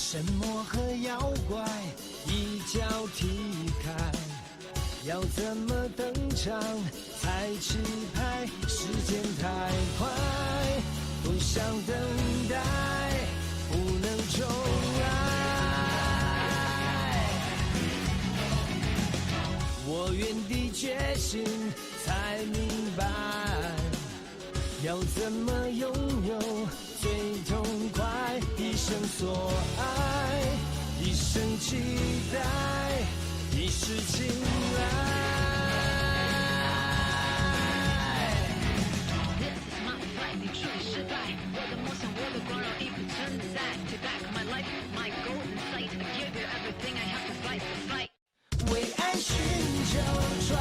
神魔和妖怪一脚踢开，要怎么登场才吃牌？时间太快，不想等待，不能重来。我原地觉醒，才明白要怎么拥有最痛快。一生所爱，一生期待，一世青睐。This is my fight， 你处理失败，我的梦想，我的光荣已不存在。Take back my life, my golden sight, I give you everything, I have to fight for fight。为爱寻求穿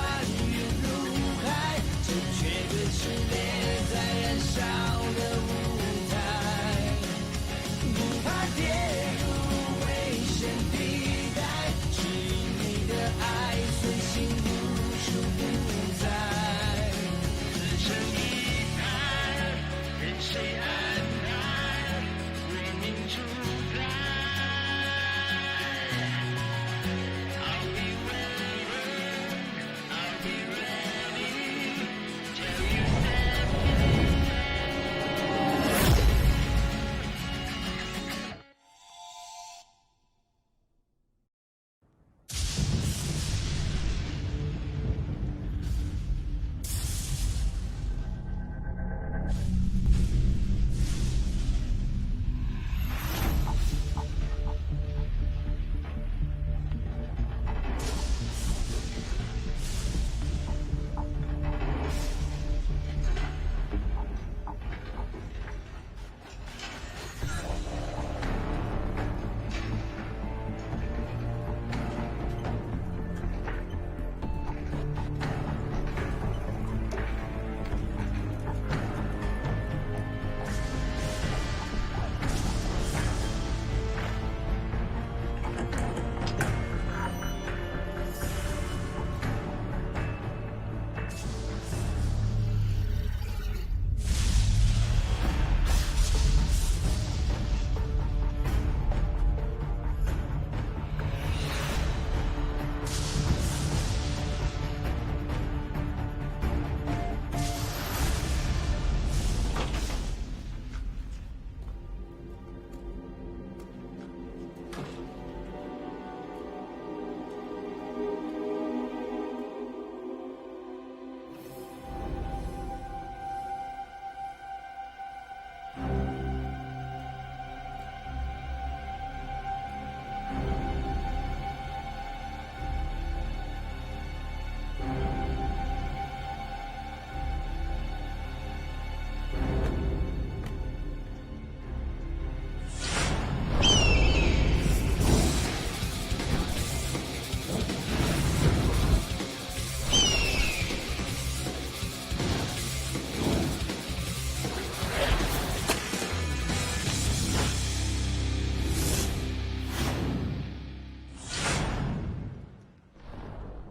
越入海，这绝对是烈在燃烧的舞台，不怕跌入危险地带，指引你的爱随心无处不在。自成一派，任谁安排，为民主宰。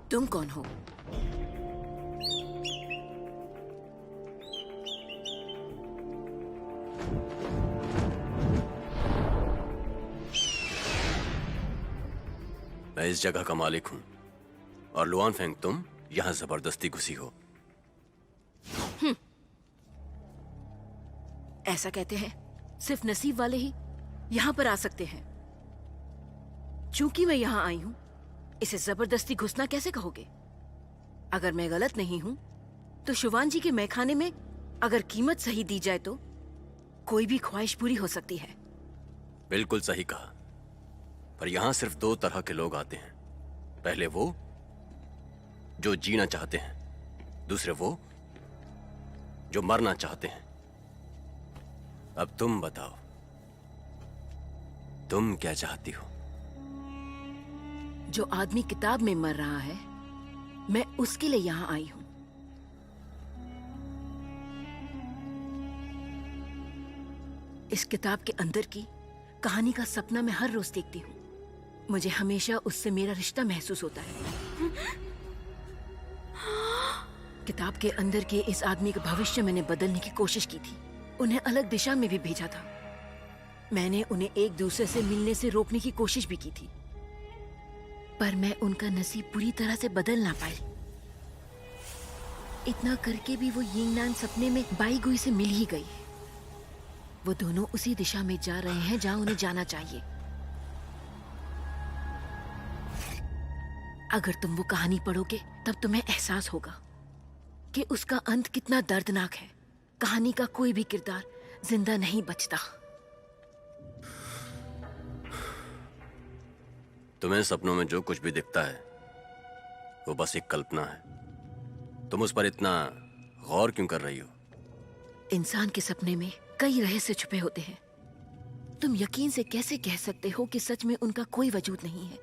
तुम कौन हो? मैं इस जगह का मालिक हूं और लुआन फेंग तुम यहां जबरदस्ती घुसी हो। ऐसा कहते हैं सिर्फ नसीब वाले ही यहां पर आ सकते हैं। चूंकि मैं यहां आई हूं, इसे जबरदस्ती घुसना कैसे कहोगे? अगर मैं गलत नहीं हूं तो शुवान जी के मैखाने में अगर कीमत सही दी जाए तो कोई भी ख्वाहिश पूरी हो सकती है। बिल्कुल सही कहा, पर यहां सिर्फ दो तरह के लोग आते हैं। पहले वो जो जीना चाहते हैं, दूसरे वो जो मरना चाहते हैं। अब तुम बताओ, तुम क्या चाहती हो? जो आदमी किताब में मर रहा है, मैं उसके लिए यहां आई हूं। इस किताब के अंदर की कहानी का सपना मैं हर रोज देखती हूं। मुझे हमेशा उससे मेरा रिश्ता महसूस होता है। किताब के अंदर के इस आदमी का भविष्य मैंने बदलने की कोशिश की थी, उन्हें अलग दिशा में भी भेजा था, मैंने उन्हें एक दूसरे से मिलने से रोकने की कोशिश भी की थी, पर मैं उनका नसीब पूरी तरह से बदल ना पाई। इतना करके भी वो यिंगनान सपने में बाईगुई से मिल ही गई। वो दोनों उसी दिशा में जा रहे हैं जहां उन्हें जाना चाहिए। अगर तुम वो कहानी पढ़ोगे तब तुम्हें एहसास होगा कि उसका अंत कितना दर्दनाक है। कहानी का कोई भी किरदार जिंदा नहीं बचता। तुम्हें सपनों में जो कुछ भी दिखता है वो बस एक कल्पना है। तुम उस पर इतना गौर क्यों कर रही हो? इंसान के सपने में कई रहस्य छुपे होते हैं। तुम यकीन से कैसे कह सकते हो कि सच में उनका कोई वजूद नहीं है?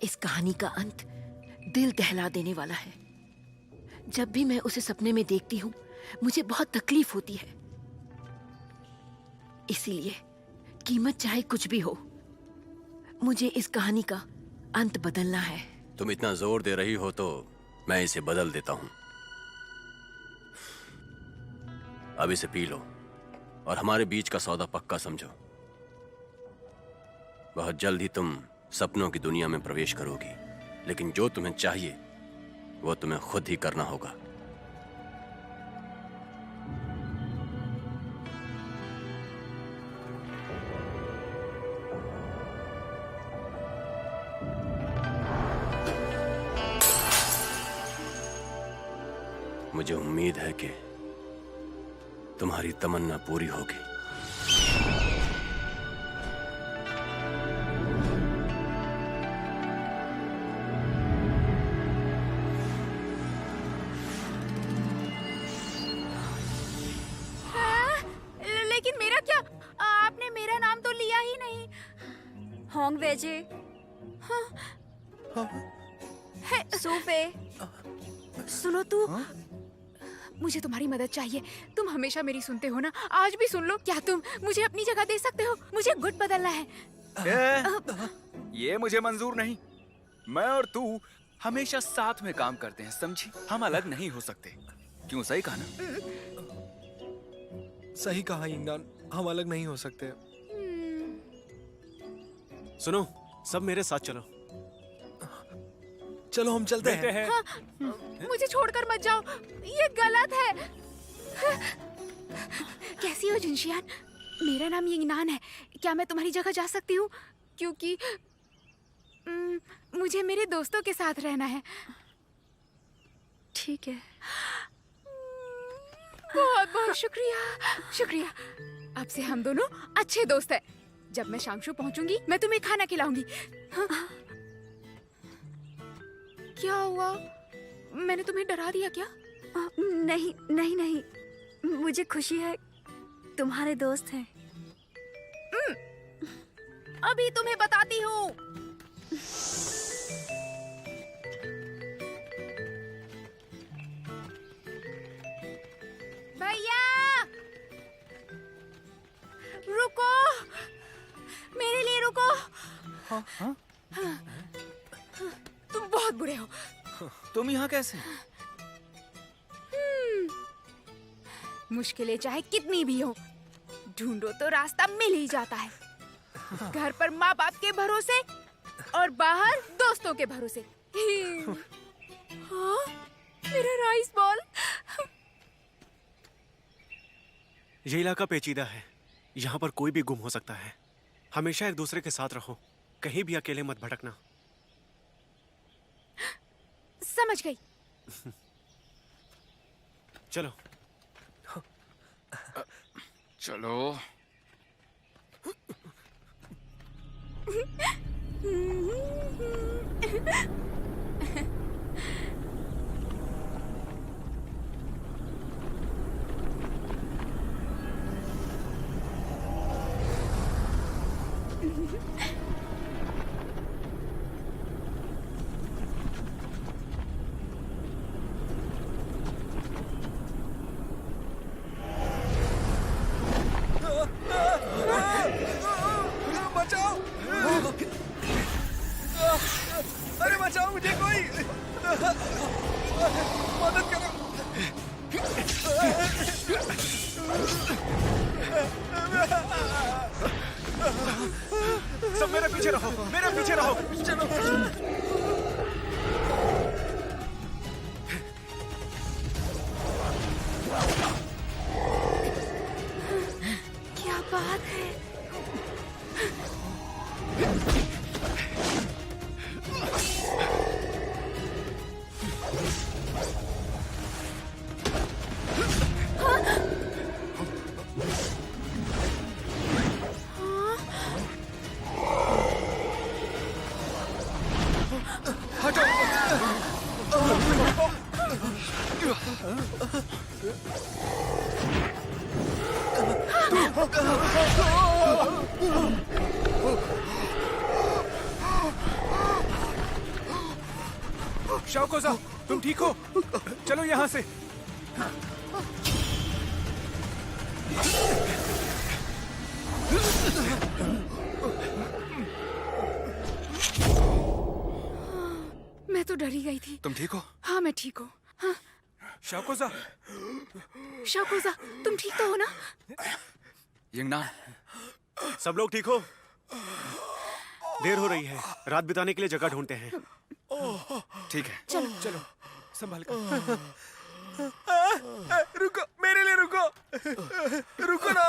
इस कहानी का अंत दिल दहला देने वाला है। जब भी मैं उसे सपने में देखती हूँ मुझे बहुत तकलीफ होती है। इसीलिए कीमत चाहे कुछ भी हो, मुझे इस कहानी का अंत बदलना है। तुम इतना जोर दे रही हो तो मैं इसे बदल देता हूं। अब इसे पी लो और हमारे बीच का सौदा पक्का समझो। बहुत जल्द ही तुम सपनों की दुनिया में प्रवेश करोगी, लेकिन जो तुम्हें चाहिए वो तुम्हें खुद ही करना होगा। मुझे उम्मीद है कि तुम्हारी तमन्ना पूरी होगी। लेकिन मेरा क्या? आपने मेरा नाम तो लिया ही नहीं। होंग वेजे। सूफे। सुनो तू, मुझे तुम्हारी मदद चाहिए। तुम हमेशा मेरी सुनते हो ना, आज भी सुन लो। क्या तुम मुझे अपनी जगह दे सकते हो? मुझे गुट बदलना है। ये मुझे मंजूर नहीं। मैं और तू हमेशा साथ में काम करते हैं, समझी? हम अलग नहीं हो सकते। क्यों, सही कहा ना? सही कहा यिंगनान, हम अलग नहीं हो सकते। सुनो, सब मेरे साथ चलो। चलो हम चलते हैं। हाँ, मुझे छोड़कर मत जाओ, ये गलत है। कैसी हो जिनशियान? मेरा नाम यिंगनान है। क्या मैं तुम्हारी जगह जा सकती हूँ? क्योंकि मुझे मेरे दोस्तों के साथ रहना है। ठीक है। बहुत बहुत शुक्रिया, शुक्रिया। अब से हम दोनों अच्छे दोस्त हैं। जब मैं शांगशू पहुंचूंगी मैं तुम्हें खाना खिलाऊंगी। हाँ? क्या हुआ? मैंने तुम्हें डरा दिया क्या? नहीं नहीं नहीं, मुझे खुशी है तुम्हारे दोस्त हैं। अभी तुम्हें बताती हूँ। भैया रुको, मेरे लिए रुको। हाँ? तुम बहुत बुरे हो। तुम यहाँ कैसे? मुश्किलें चाहे कितनी भी हो, ढूंढो तो रास्ता मिल ही जाता है। घर पर माँ बाप के भरोसे और बाहर दोस्तों के भरोसे। हाँ? मेरा राइस बॉल। ये इलाका पेचीदा है, यहाँ पर कोई भी गुम हो सकता है। हमेशा एक दूसरे के साथ रहो, कहीं भी अकेले मत भटकना। समझ गई। चलो चलो। बचाओ! अरे बचाओ मुझे कोई! मदद करो! सब मेरे पीछे रहो, मेरे पीछे रहो। क्या बात है। शाओकोजा, तुम ठीक हो? चलो यहाँ से। मैं तो डरी गई थी। तुम ठीक हो? हाँ मैं ठीक हूँ। हाँ शाओकोजा, शाकोजा, तुम ठीक तो हो ना? यंगनान, सब लोग ठीक हो? देर हो रही है, रात बिताने के लिए जगह ढूंढते हैं। ठीक है। चलो संभाल कर। रुको, मेरे लिए रुको, रुको ना।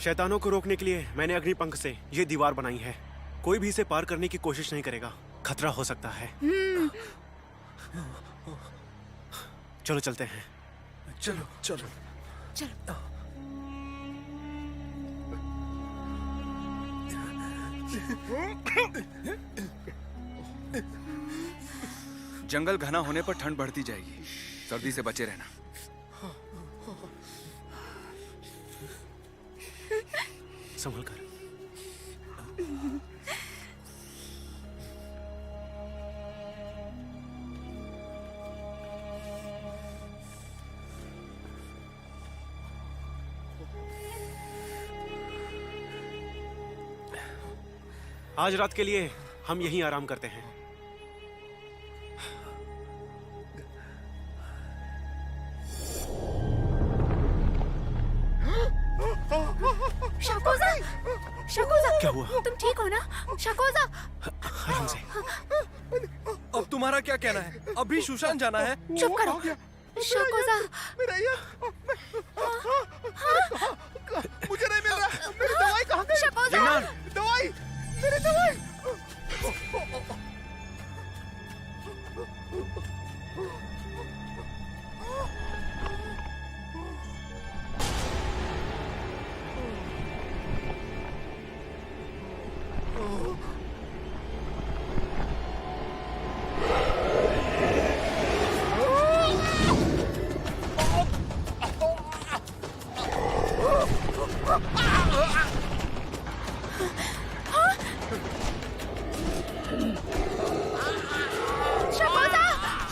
शैतानों को रोकने के लिए मैंने अग्निपंख से ये दीवार बनाई है। कोई भी इसे पार करने की कोशिश नहीं करेगा, खतरा हो सकता है। चलो चलते हैं। चलो चलो चलो। जंगल घना होने पर ठंड बढ़ती जाएगी, सर्दी से बचे रहना। संभल कर। आज रात के लिए हम यहीं आराम करते हैं। शाकोजा, शाकोजा, क्या हुआ? तुम ठीक हो ना? शाकोजा, आराम से। अब तुम्हारा क्या कहना है? अभी सुशांत जाना है? चुप करो। शाकोजा, मुझे नहीं मिल रहा। मेरी दवाई कहाँ गई? शाकोजा, यंगनान, दवाई, मेरी दवाई।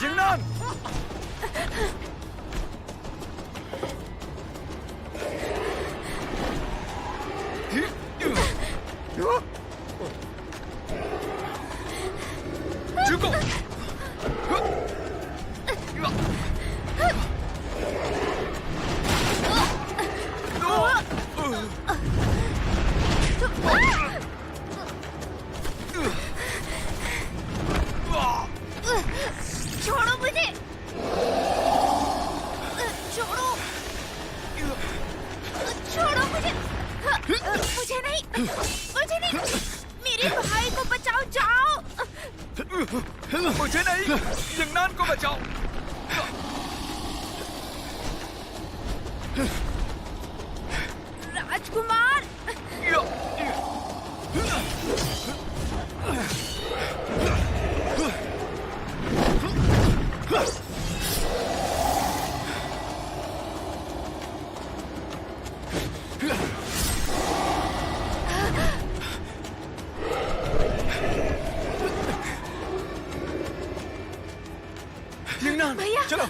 यंगनान, रुको। मुझे नहीं, यंगनान को बचाओ। राजकुमार! यंगनान, भैया! चलो।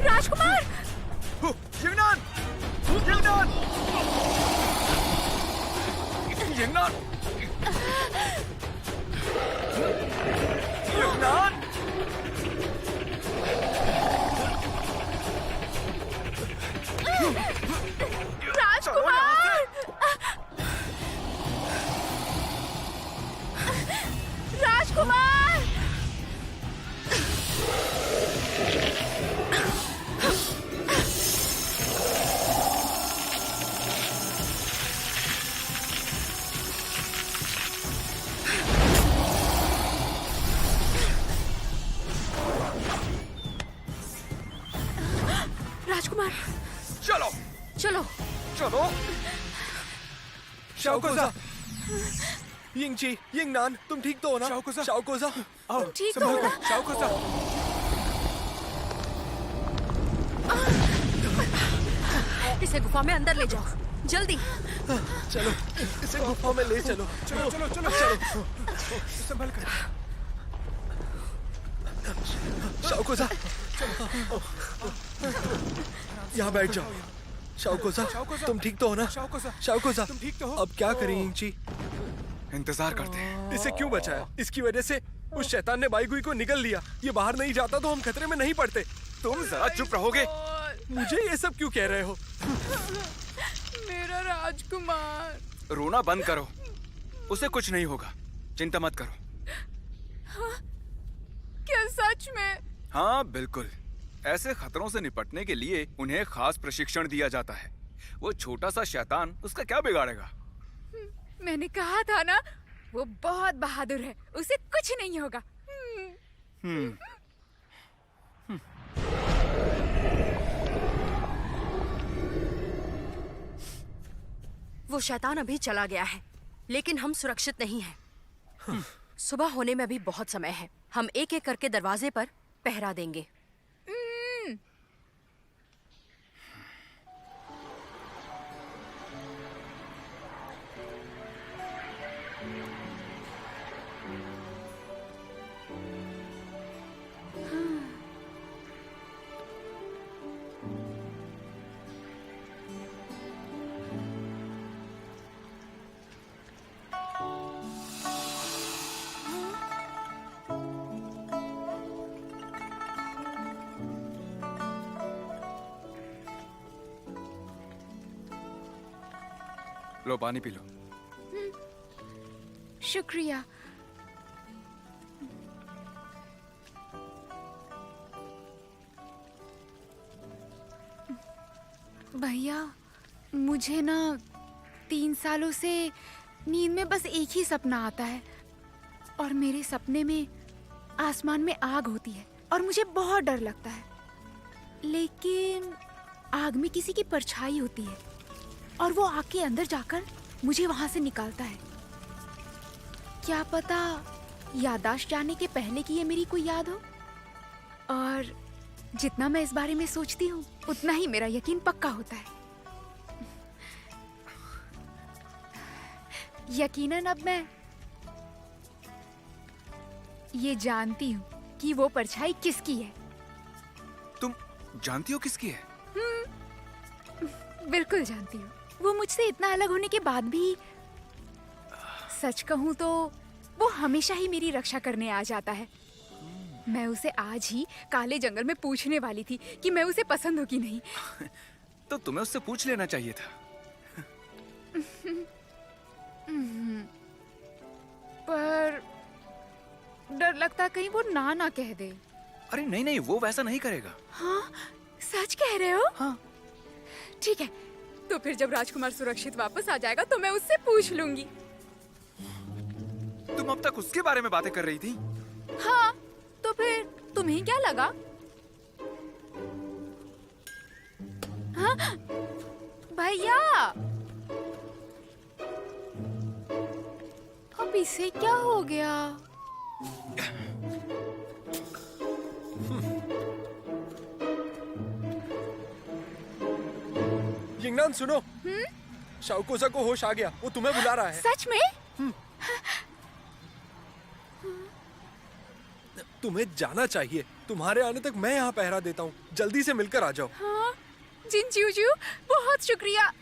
राजकुमार! यंगनान! यंगनान! यंगनान! यंगनान! राजकुमार! राजकुमार! राजकुमार! चलो, चलो। चलो। शाओकोजा, यिंगची, यिंगनान, तुम ठीक तो हो ना? शाओकोजा। शाओकोजा, आओ। ठीक तो हो ना? शाओकोजा। इसे गुफा में अंदर ले जाओ, जल्दी। चलो, इसे गुफा में ले चलो। चलो चलो चलो चलो। संभल कर। शाओकोजा, यहाँ बैठ जाओ। शाओकोजा, तुम ठीक तो हो ना? शाओकोजा, शाओकोजा, तुम ठीक तो हो? अब क्या करें यिंगची? इंतजार करते हैं। इसे क्यों बचाया? इसकी वजह से उस शैतान ने बाईगुई को निगल लिया। ये बाहर नहीं जाता तो हम खतरे में नहीं पड़ते। तुम जरा चुप रहोगे? मुझे ये सब क्यों कह रहे हो? मेरा राजकुमार! रोना बंद करो, उसे कुछ नहीं होगा, चिंता मत करो। क्या सच में? हाँ बिल्कुल, ऐसे खतरों से निपटने के लिए उन्हें खास प्रशिक्षण दिया जाता है। वो छोटा सा शैतान उसका क्या बिगाड़ेगा? मैंने कहा था ना, वो बहुत बहादुर है, उसे कुछ नहीं होगा। वो शैतान अभी चला गया है, लेकिन हम सुरक्षित नहीं हैं। सुबह होने में अभी बहुत समय है। हम एक एक करके दरवाजे पर पहरा देंगे। लो पानी पी लो। शुक्रिया। भैया, मुझे ना 3 सालों से नींद में बस एक ही सपना आता है, और मेरे सपने में आसमान में आग होती है और मुझे बहुत डर लगता है। लेकिन आग में किसी की परछाई होती है और वो आग के अंदर जाकर मुझे वहां से निकालता है। क्या पता याददाश्त जाने के पहले की ये मेरी कोई याद हो। और जितना मैं इस बारे में सोचती हूँ उतना ही मेरा यकीन पक्का होता है। यकीनन अब मैं ये जानती हूँ कि वो परछाई किसकी है। तुम जानती हो किसकी है? बिल्कुल जानती हूँ। वो मुझसे इतना अलग होने के बाद भी, सच कहूँ तो वो हमेशा ही मेरी रक्षा करने आ जाता है। मैं उसे आज ही काले जंगल में पूछने वाली थी कि मैं उसे पसंद हूँ कि नहीं। तो तुम्हें उससे पूछ लेना चाहिए था। पर डर लगता कहीं वो ना कह दे। अरे नहीं नहीं, वो वैसा नहीं करेगा। हाँ, सच कह रहे हो? हाँ। ठीक है, तो फिर जब राजकुमार सुरक्षित वापस आ जाएगा तो मैं उससे पूछ लूंगी। तुम अब तक उसके बारे में बातें कर रही थी। हाँ, तो फिर तुम्हें क्या लगा? हाँ? भैया, अब इसे क्या हो गया? यिंगनान सुनो। शाओकोजा को होश आ गया, वो तुम्हें बुला रहा है। सच में? तुम्हें जाना चाहिए, तुम्हारे आने तक मैं यहाँ पहरा देता हूँ। जल्दी से मिलकर आ जाओ। हाँ, जिन जूजू, बहुत शुक्रिया।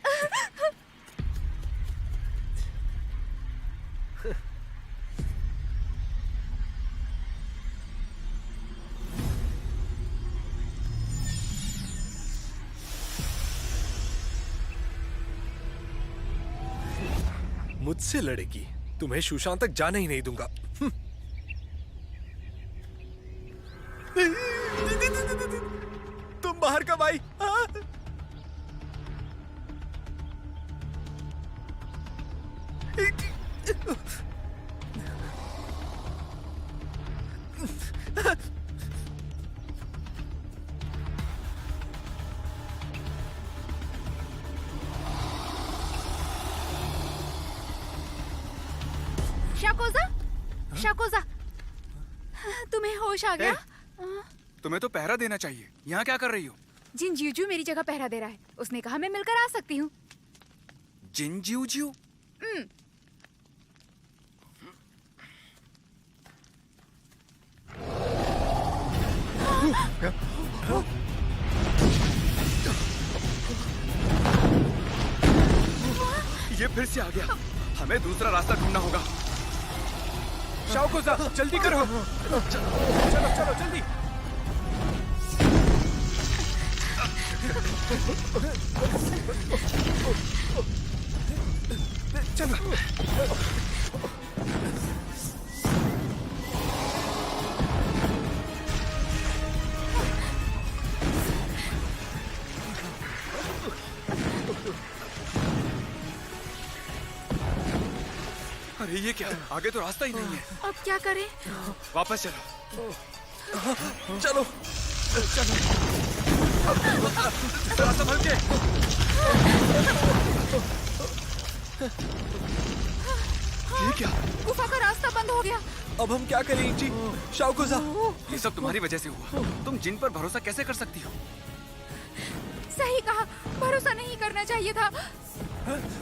मुझसे लड़ेगी, तुम्हें शूशान तक जाने ही नहीं दूंगा। तुम बाहर कब आई? हाँ? शाकोजा, शाकोजा, तुम्हें होश आ गया? तुम्हें तो पहरा देना चाहिए। यहाँ क्या कर रही हो? जिन जीजू मेरी जगह पहरा दे रहा है। उसने कहा मैं मिलकर आ सकती हूँ। जिन जीजू? ये फिर से आ गया। हमें दूसरा रास्ता ढूंढना होगा। शाओकोजा, जल्दी करो। चलो चलो जल्दी। चलो। अरे ये क्या? आगे तो रास्ता ही नहीं है। अब क्या करें? वापस चलो। चलो चलो। जरा संभल के। ये क्या? गुफा का रास्ता बंद हो गया। अब हम क्या करें इंची? शाओकोजा, ये सब तुम्हारी वजह से हुआ। तुम जिन पर भरोसा कैसे कर सकती हो? सही कहा, भरोसा नहीं करना चाहिए था।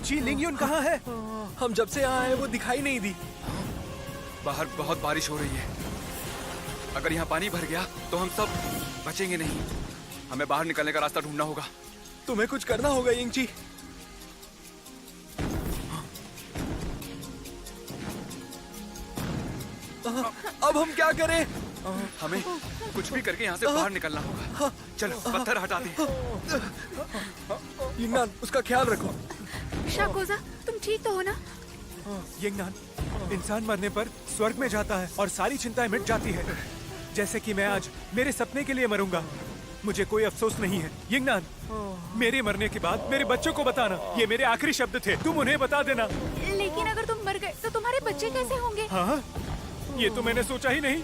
जी लिंगयुन कहाँ है? हम जब से यहाँ आए वो दिखाई नहीं दी। बाहर बहुत बारिश हो रही है। अगर यहाँ पानी भर गया तो हम सब बचेंगे नहीं। हमें बाहर निकलने का रास्ता ढूंढना होगा। तुम्हें कुछ करना होगा यिंगची। अब हम क्या करें? हमें कुछ भी करके यहाँ से बाहर निकलना होगा। चलो पत्थर हटा दें। यिंगनान, उसका ख्याल रखो। शाकोजा, तुम ठीक तो हो ना? यिंगनान, इंसान मरने पर स्वर्ग में जाता है और सारी चिंताएं मिट जाती है। जैसे कि मैं आज मेरे सपने के लिए मरूंगा। मुझे कोई अफसोस नहीं है। यिंगनान, मेरे मरने के बाद मेरे बच्चों को बताना। ये मेरे आखिरी शब्द थे, तुम उन्हें बता देना। लेकिन अगर तुम मर गए तो तुम्हारे बच्चे कैसे होंगे? हाँ, ये तो मैंने सोचा ही नहीं।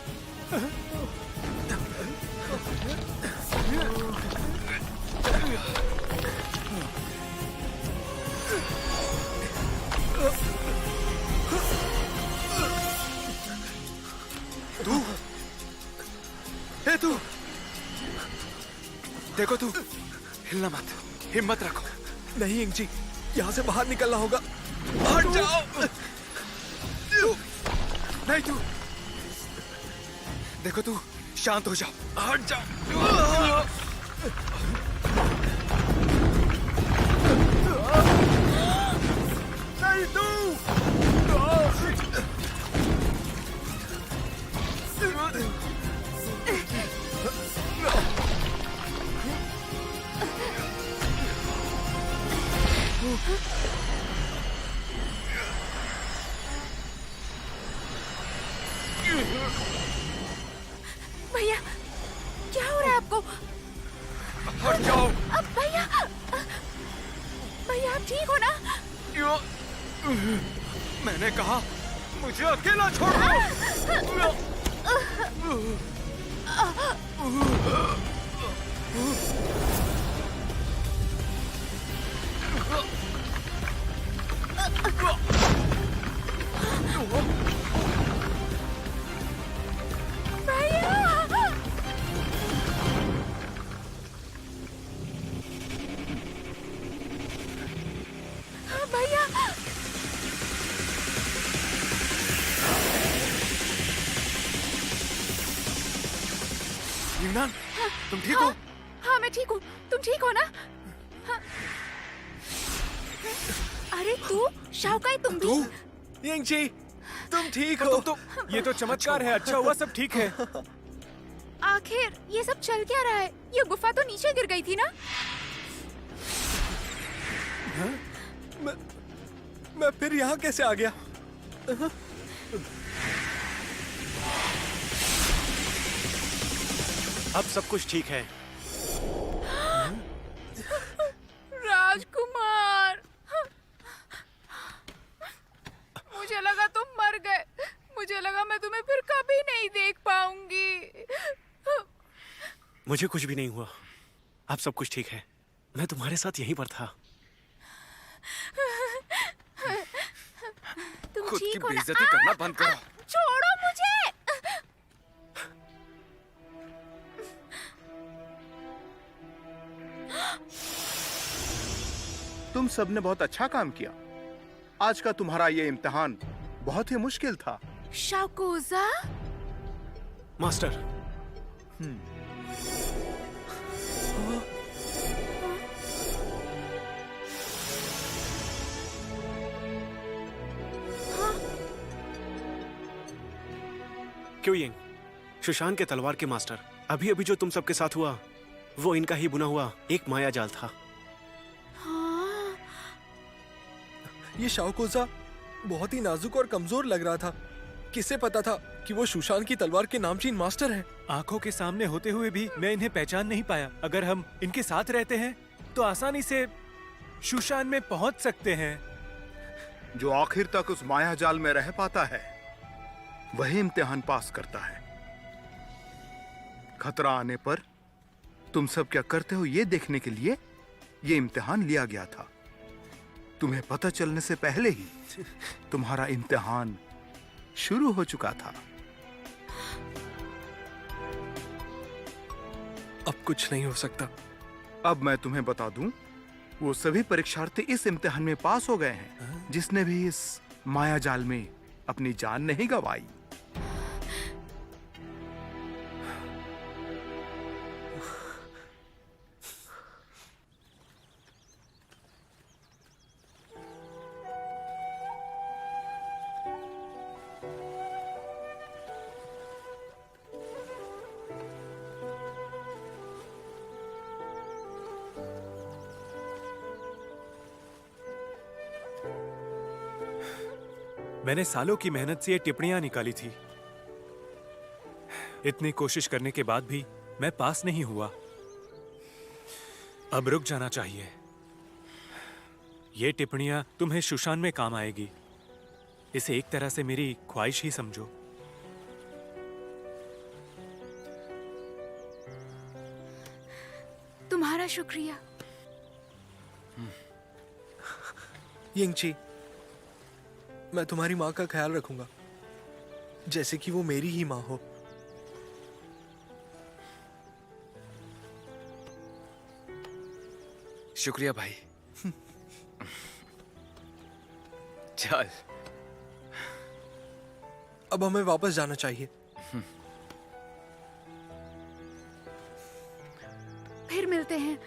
तू देखो, तू हिलना मत, हिम्मत रखो। नहीं इंची, यहाँ से बाहर निकलना होगा। हट जाओ। नहीं तू देखो, तू शांत हो जाओ। हट जाओ। नहीं तू। भैया, क्या हो रहा है आपको? हट जाओ। अब भैया, ठीक हो ना? मैंने कहा मुझे अकेला छोड़ दो। भैया यूनान, तुम ठीक हो? हाँ मैं ठीक हूँ, तुम ठीक हो ना? हाँ। अरे तू शाओकाई, तुम भी? यिंगची, तुम ठीक हो? ये तो चमत्कार है। अच्छा हुआ सब ठीक है। आखिर ये सब चल क्या रहा है? ये गुफा तो नीचे गिर गई थी ना? मैं फिर यहाँ कैसे आ गया? अब सब कुछ ठीक है। राजकुमार, मुझे लगा तुम मर गए। मुझे लगा मैं तुम्हें फिर कभी नहीं देख पाऊंगी। मुझे कुछ भी नहीं हुआ। अब सब कुछ ठीक है। मैं तुम्हारे साथ यहीं पर था। तुम खुद की ठीक हो ना? बेइज्जती करना बंद करो। छोड़ो मुझे। तुम सबने बहुत अच्छा काम किया। आज का तुम्हारा ये इम्तिहान बहुत ही मुश्किल था। शाकोजा, मास्टर, क्यों यिंग? सुशांत के तलवार के मास्टर, अभी अभी जो तुम सबके साथ हुआ वो इनका ही बुना हुआ एक माया जाल था। हाँ, ये शाओकोजा बहुत ही नाजुक और कमजोर लग रहा था। किसे पता था कि वो सुशांत की तलवार के नामचीन मास्टर हैं? आंखों के सामने होते हुए भी मैं इन्हें पहचान नहीं पाया। अगर हम इनके साथ रहते हैं तो आसानी से सुशांत में पहुंच सकते हैं। जो आखिर तक उस माया जाल में रह पाता है वही इम्तिहान पास करता है। खतरा आने पर तुम सब क्या करते हो ये देखने के लिए ये इम्तिहान लिया गया था। तुम्हें पता चलने से पहले ही तुम्हारा इम्तिहान शुरू हो चुका था। अब कुछ नहीं हो सकता। अब मैं तुम्हें बता दूं, वो सभी परीक्षार्थी इस इम्तिहान में पास हो गए हैं जिसने भी इस माया जाल में अपनी जान नहीं गंवाई। मैंने सालों की मेहनत से ये टिप्पणियां निकाली थी। इतनी कोशिश करने के बाद भी मैं पास नहीं हुआ। अब रुक जाना चाहिए। ये टिप्पणियां तुम्हें सुशांत में काम आएगी। इसे एक तरह से मेरी ख्वाहिश ही समझो। तुम्हारा शुक्रिया। यिंगची, मैं तुम्हारी माँ का ख्याल रखूंगा जैसे कि वो मेरी ही माँ हो। शुक्रिया भाई। चल, अब हमें वापस जाना चाहिए। फिर मिलते हैं।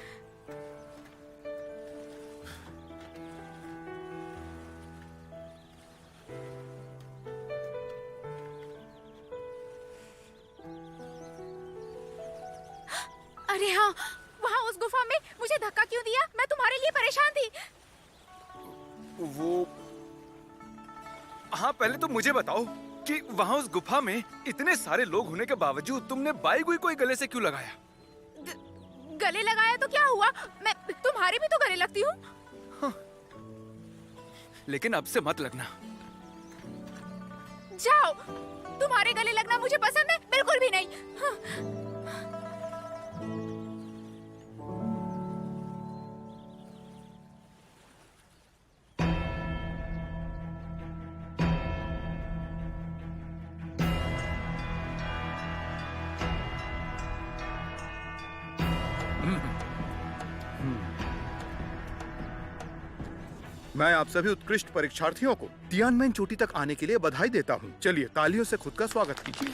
अरे हाँ, वहाँ उस गुफा में मुझे धक्का क्यों दिया? मैं तुम्हारे लिए परेशान थी। वो हाँ, पहले तो मुझे बताओ कि वहाँ उस गुफा में इतने सारे लोग होने के बावजूद तुमने बाईगुई को गले से क्यों लगाया? गले लगाया तो क्या हुआ? मैं तुम्हारे भी तो गले लगती हूँ। लेकिन अब से मत लगना। जाओ, तुम्हारे गले लगना मुझे पसंद है बिल्कुल भी नहीं। मैं आप सभी उत्कृष्ट परीक्षार्थियों को तियानमेन चोटी तक आने के लिए बधाई देता हूँ। चलिए तालियों से खुद का स्वागत कीजिए।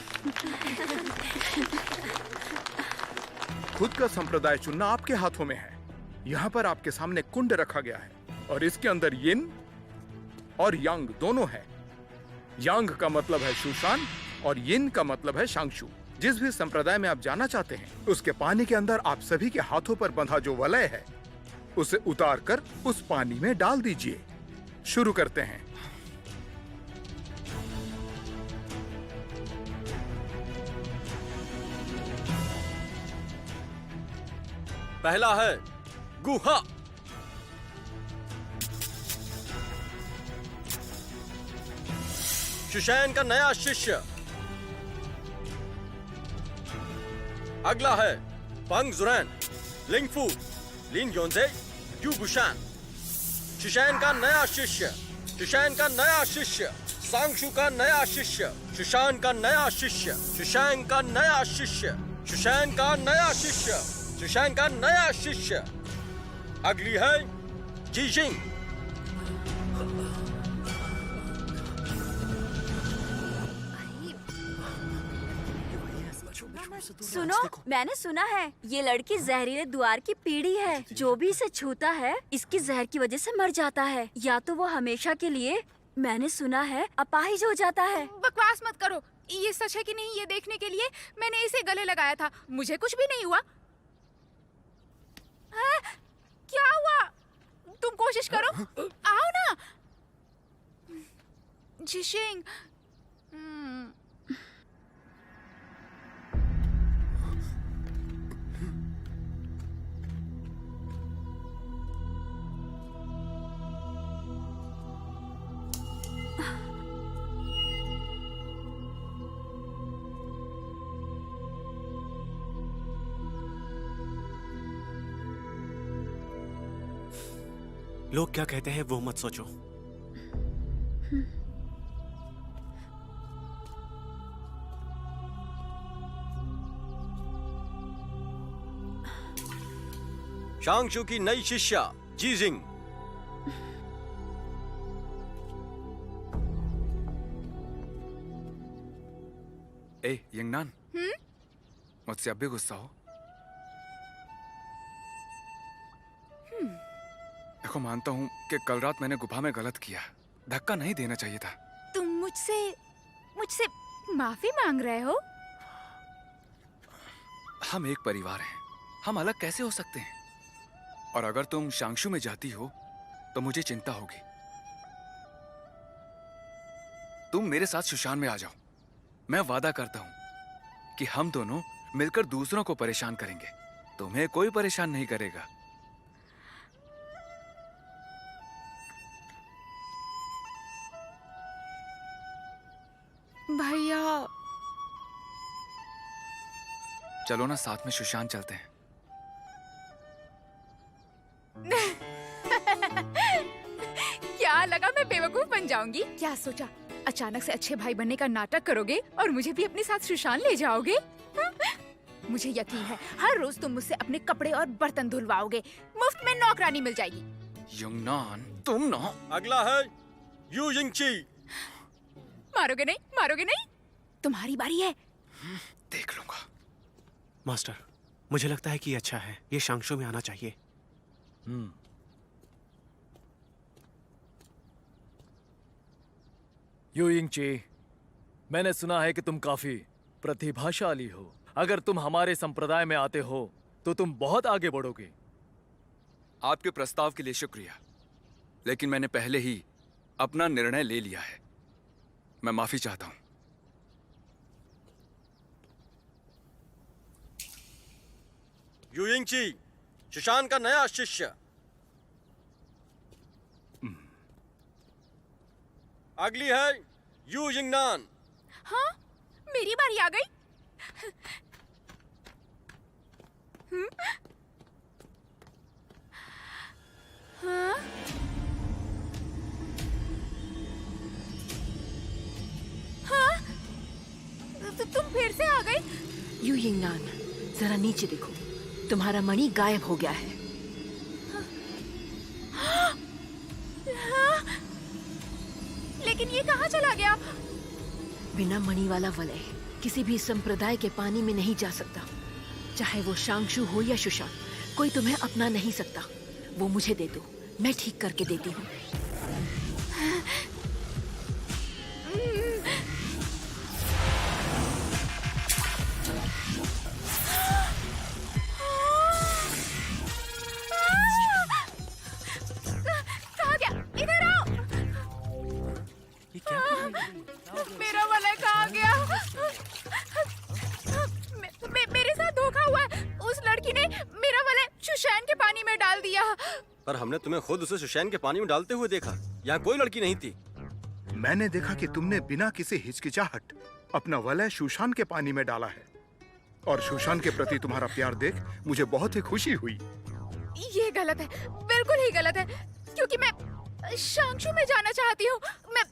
खुद का संप्रदाय चुनना आपके हाथों में है। यहाँ पर आपके सामने कुंड रखा गया है और इसके अंदर यिन और यांग दोनों है। यांग का मतलब है शूशान और यिन का मतलब है शांगशु। जिस भी संप्रदाय में आप जाना चाहते हैं, उसके पानी के अंदर आप सभी के हाथों पर बंधा जो वलय है, उसे उतारकर उस पानी में डाल दीजिए। शुरू करते हैं। पहला है गुहा। शुशैन का नया शिष्य। अगला है पंग जुरैन, लिंगफू, लिन योनजे, यू बुशान। शुशैन का नया शिष्य। शुशैन का नया शिष्य। सांगशु का नया शिष्य। शुशान का नया शिष्य। शुशैन का नया शिष्य। शुशैन का नया शिष्य। शुशैन का नया शिष्य। अगली है जीजिंग। सुनो, मैंने सुना है ये लड़की जहरीले द्वार की पीढ़ी है। जो भी इसे छूता है इसकी जहर की वजह से मर जाता है, या तो वो हमेशा के लिए, मैंने सुना है, अपाहिज हो जाता है। बकवास मत करो। ये सच है कि नहीं ये देखने के लिए मैंने इसे गले लगाया था। मुझे कुछ भी नहीं हुआ। क्या हुआ? तुम कोशिश करो, आओ ना। जिशिंग, लोग क्या कहते हैं वो मत सोचो। शांगशु की नई शिष्या जीजिंग। ए यंगनान, मुझसे अब भी गुस्सा हो? देखो, मानता हूँ कि कल रात मैंने गुफा में गलत किया। धक्का नहीं देना चाहिए था। तुम मुझसे माफी मांग रहे हो? हम एक परिवार हैं, हम अलग कैसे हो सकते हैं? और अगर तुम शांगशु में जाती हो तो मुझे चिंता होगी। तुम मेरे साथ शुशान में आ जाओ। मैं वादा करता हूं कि हम दोनों मिलकर दूसरों को परेशान करेंगे। तुम्हें कोई परेशान नहीं करेगा। भैया, चलो ना, साथ में शुशान चलते हैं। क्या लगा मैं बेवकूफ बन जाऊंगी? क्या सोचा अचानक से अच्छे भाई बनने का नाटक करोगे और मुझे भी अपने साथ शुशान ले जाओगे? मुझे यकीन है हर रोज तुम मुझसे अपने कपड़े और बर्तन धुलवाओगे। मुफ्त में नौकरानी मिल जाएगी। यंगनान, तुम ना। अगला है यू यिंगची। मारोगे नहीं, मारोगे नहीं। तुम्हारी बारी है। देख लूंगा। मास्टर, मुझे लगता है कि ये अच्छा है। ये शांगशु में आना चाहिए। यू यिंगची, मैंने सुना है कि तुम काफी प्रतिभाशाली हो। अगर तुम हमारे संप्रदाय में आते हो तो तुम बहुत आगे बढ़ोगे। आपके प्रस्ताव के लिए शुक्रिया, लेकिन मैंने पहले ही अपना निर्णय ले लिया है। मैं माफी चाहता हूं। यू यिंगची, शुशान का नया शिष्य। अगली है यू जिंगनान। हाँ, मेरी बारी आ गई। हाँ? हाँ? तुम फिर से आ गई? यू यिंगनान, जरा नीचे देखो, तुम्हारा मणि गायब हो गया है। हाँ? लेकिन ये कहाँ चला गया? बिना मणि वाला वलय किसी भी संप्रदाय के पानी में नहीं जा सकता, चाहे वो शांगशु हो या शुशान। कोई तुम्हें अपना नहीं सकता। वो मुझे दे दो, मैं ठीक करके देती हूँ। कहाँ गया? इधर आओ। ये क्या? मेरा वलय कहाँ गया? मेरे साथ धोखा हुआ है। उस लड़की ने मेरा वलय सुशैन के पानी में डाल दिया। पर हमने तुम्हें खुद उसे सुशैन के पानी में डालते हुए देखा। यहाँ कोई लड़की नहीं थी। मैंने देखा कि तुमने बिना किसी हिचकिचाहट अपना वलय सुशान के पानी में डाला है, और सुशान के प्रति तुम्हारा प्यार देख मुझे बहुत ही खुशी हुई। ये गलत है, बिल्कुल ही गलत है, क्योंकि मैं शांगशु में जाना चाहती हूँ। मैं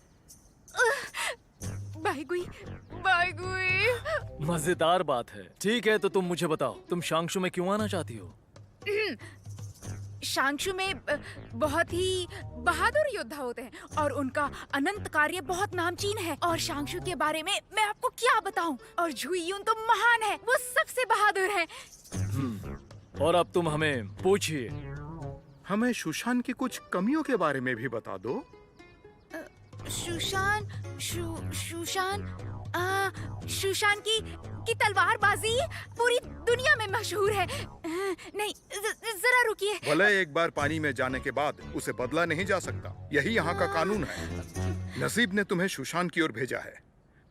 बाईगुई, बाईगुई। मजेदार बात है। ठीक है, तो तुम मुझे बताओ, तुम शांगशु में क्यों आना चाहती हो? शांगशु में बहुत ही बहादुर योद्धा होते हैं और उनका अनंत कार्य बहुत नामचीन है। और शांगशु के बारे में मैं आपको क्या बताऊं। और झुइयुन तो महान है, वो सबसे बहादुर है। और अब तुम हमें पूछिए। हमें सुशान की कुछ कमियों के बारे में भी बता दो। सुशान सुशान की तलवारबाजी पूरी दुनिया में मशहूर है। नहीं, जरा रुकिए। वलय एक बार पानी में जाने के बाद उसे बदला नहीं जा सकता, यही यहाँ का कानून है। नसीब ने तुम्हें सुशान की ओर भेजा है,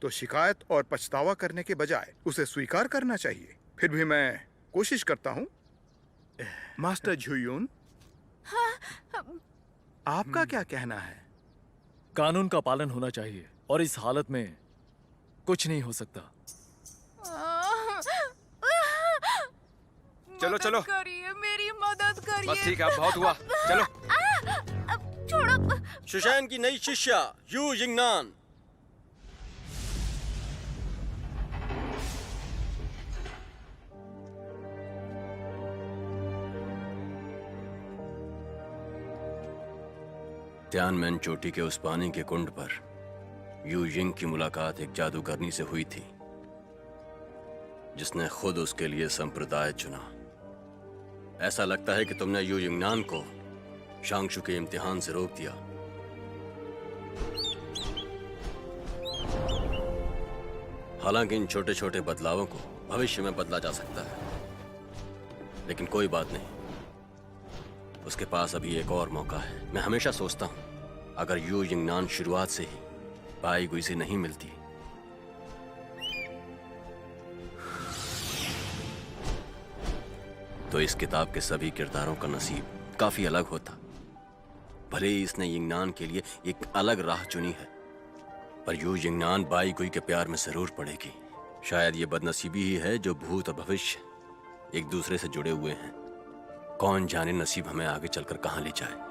तो शिकायत और पछतावा करने के बजाय उसे स्वीकार करना चाहिए। फिर भी मैं कोशिश करता हूँ। मास्टर झुइयुन, आपका क्या कहना है? कानून का पालन होना चाहिए, और इस हालत में कुछ नहीं हो सकता। चलो चलो, करिए, मेरी मदद करिए। बस ठीक है, अब बहुत हुआ, चलो। अब छोड़ो। सुशैन की नई शिष्या यू जिंगनान। त्यानमेन चोटी के उस पानी के कुंड पर यू यिंग की मुलाकात एक जादूगरनी से हुई थी, जिसने खुद उसके लिए संप्रदाय चुना। ऐसा लगता है कि तुमने यू यिंगनान को शांगशु के इम्तिहान से रोक दिया। हालांकि इन छोटे छोटे बदलावों को भविष्य में बदला जा सकता है, लेकिन कोई बात नहीं, उसके पास अभी एक और मौका है। मैं हमेशा सोचता हूं, अगर यू यिंगनान शुरुआत से ही बाईगुई से नहीं मिलती तो इस किताब के सभी किरदारों का नसीब काफी अलग होता। भले ही इसने यिंगनान के लिए एक अलग राह चुनी है, पर यू यिंगनान बाईगुई के प्यार में जरूर पड़ेगी। शायद ये बदनसीबी ही है जो भूत और भविष्य एक दूसरे से जुड़े हुए हैं। कौन जाने नसीब हमें आगे चलकर कहां ले जाए।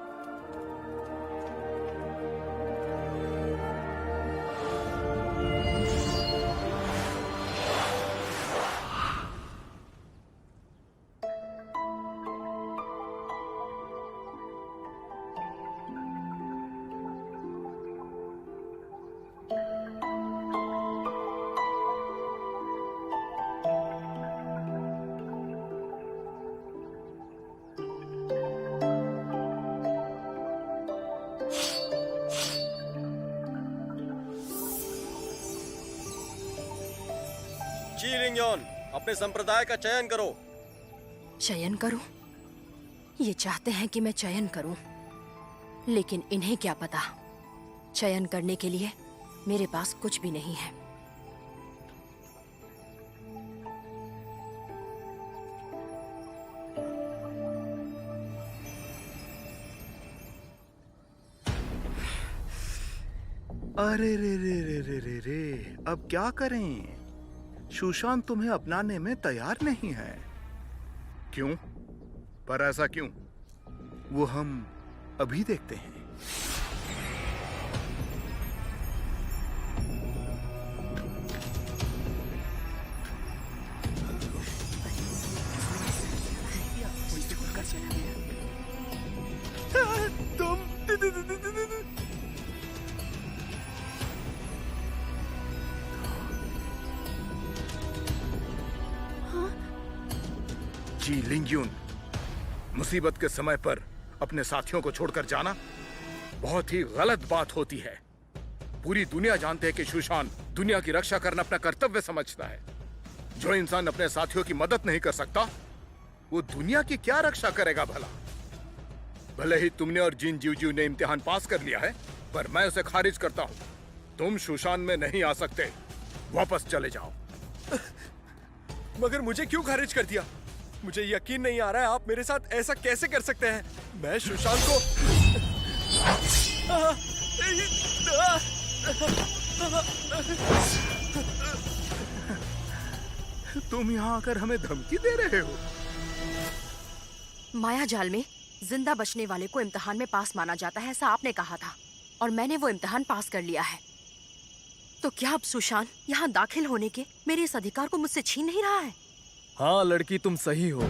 अपने संप्रदाय का चयन करो। चयन करूं? ये चाहते हैं कि मैं चयन करूं, लेकिन इन्हें क्या पता, चयन करने के लिए मेरे पास कुछ भी नहीं है। अरे रे रे रे रे रे रे, अब क्या करें? सुशांत तुम्हें अपनाने में तैयार नहीं है। क्यों? पर ऐसा क्यों? वो हम अभी देखते हैं। जी लिंगयुन, मुसीबत के समय पर अपने साथियों को छोड़कर जाना बहुत ही गलत बात होती है। पूरी दुनिया जानते हैं कि सुशांत दुनिया की रक्षा करना अपना कर्तव्य समझता है। जो इंसान अपने साथियों की मदद नहीं कर सकता, वो दुनिया की क्या रक्षा करेगा भला? भले ही तुमने और जिन जीवजीव ने इम्तिहान पास कर लिया है, पर मैं उसे खारिज करता हूं। तुम सुशांत में नहीं आ सकते। वापस चले जाओ। मगर मुझे क्यों खारिज कर दिया? मुझे यकीन नहीं आ रहा है, आप मेरे साथ ऐसा कैसे कर सकते हैं? मैं सुशांत को तुम यहाँ आकर हमें धमकी दे रहे हो? माया जाल में जिंदा बचने वाले को इम्तिहान में पास माना जाता है, ऐसा आपने कहा था, और मैंने वो इम्तिहान पास कर लिया है। तो क्या अब सुशांत यहाँ दाखिल होने के मेरे इस अधिकार को मुझसे छीन नहीं रहा है? हाँ लड़की, तुम सही हो।